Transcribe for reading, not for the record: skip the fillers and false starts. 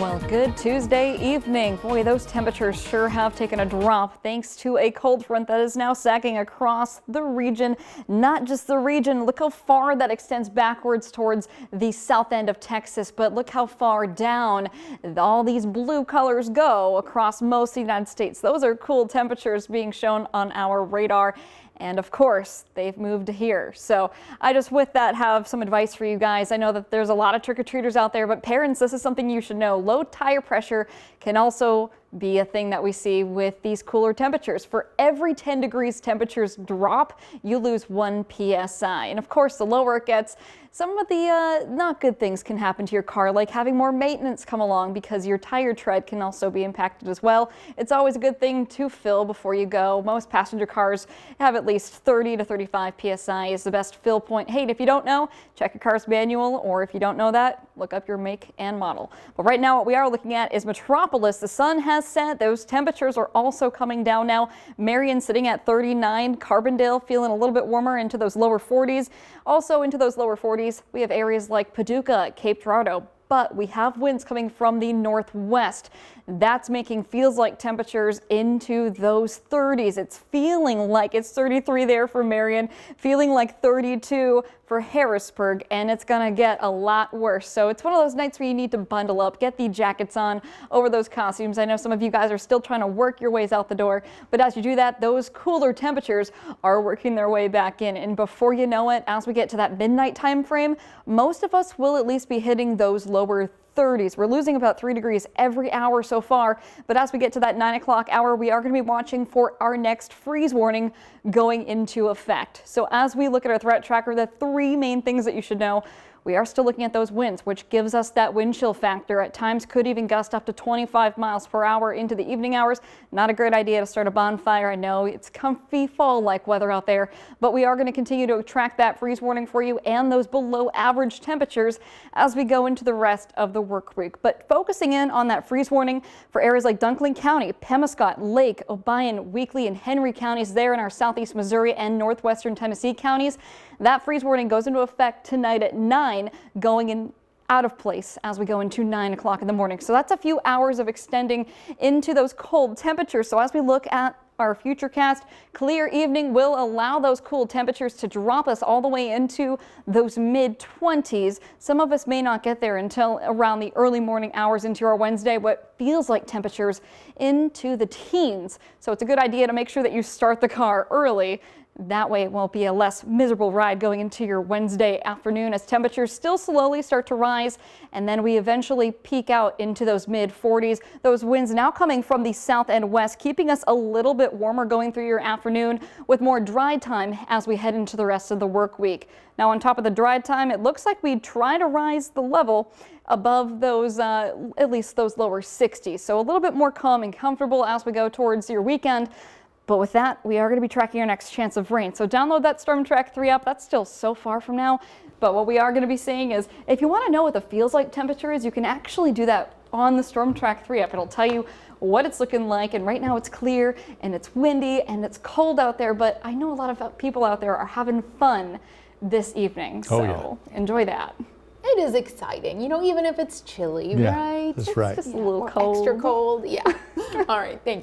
Well, good Tuesday evening. Boy, those temperatures sure have taken a drop thanks to a cold front that is now sagging across the region. Not just the region, look how far that extends backwards towards the south end of Texas, but look how far down all these blue colors go across most of the United States. Those are cool temperatures being shown on our radar. And of course, they've moved to here. So I just with that have some advice for you guys. I know that there's a lot of trick-or-treaters out there, but parents, this is something you should know. Low tire pressure can also be a thing that we see with these cooler temperatures. For every 10 degrees temperatures drop, you lose 1 psi. And of course, the lower it gets, some of the not good things can happen to your car, like having more maintenance come along because your tire tread can also be impacted as well. It's always a good thing to fill before you go. Most passenger cars have at least 30 to 35 psi is the best fill point. Hey, if you don't know, check your car's manual, or if you don't know that, look up your make and model. But right now, what we are looking at is Metropolis. The sun has set. Those temperatures are also coming down now. Marion sitting at 39. Carbondale feeling a little bit warmer into those lower 40s. Also into those lower 40s, we have areas like Paducah, Cape Girardeau, but we have winds coming from the northwest. That's making feels like temperatures into those 30s. It's feeling like it's 33 there for Marion, feeling like 32 for Harrisburg, and it's gonna get a lot worse. So it's one of those nights where you need to bundle up, get the jackets on over those costumes. I know some of you guys are still trying to work your ways out the door, but as you do that, those cooler temperatures are working their way back in. And before you know it, as we get to that midnight time frame, most of us will at least be hitting those lower 30s. We're losing about 3 degrees every hour so far, but as we get to that 9 o'clock hour, we are going to be watching for our next freeze warning going into effect. So as we look at our threat tracker, the three main things that you should know: we are still looking at those winds, which gives us that wind chill factor. At times could even gust up to 25 miles per hour into the evening hours. Not a great idea to start a bonfire. I know it's comfy fall-like weather out there, but we are going to continue to track that freeze warning for you and those below average temperatures as we go into the rest of the work week. But focusing in on that freeze warning for areas like Dunklin County, Pemiscot, Lake, Obion, Weakley, and Henry counties there in our southeast Missouri and northwestern Tennessee counties, that freeze warning goes into effect tonight at 9, going in out of place as we go into 9 o'clock in the morning. So that's a few hours of extending into those cold temperatures. So as we look at our futurecast, clear evening will allow those cool temperatures to drop us all the way into those mid-20s. Some of us may not get there until around the early morning hours into our Wednesday, what feels like temperatures into the teens. So it's a good idea to make sure that you start the car early. That way it won't be a less miserable ride going into your Wednesday afternoon as temperatures still slowly start to rise, and then we eventually peak out into those mid-40s. Those winds now coming from the south and west, keeping us a little bit warmer going through your afternoon with more dry time as we head into the rest of the work week. Now on top of the dry time, it looks like we try to rise the level above those, at least those lower 60s. So a little bit more calm and comfortable as we go towards your weekend. But with that, we are going to be tracking our next chance of rain. So download that Storm Track 3 app. That's still so far from now. But what we are going to be seeing is, if you want to know what the feels like temperature is, you can actually do that on the Storm Track 3 app. It'll tell you what it's looking like. And right now it's clear and it's windy and it's cold out there. But I know a lot of people out there are having fun this evening. So enjoy that. It is exciting, you know, even if it's chilly, right? That's right. Just a little cold. Extra cold, yeah. All right, thank you.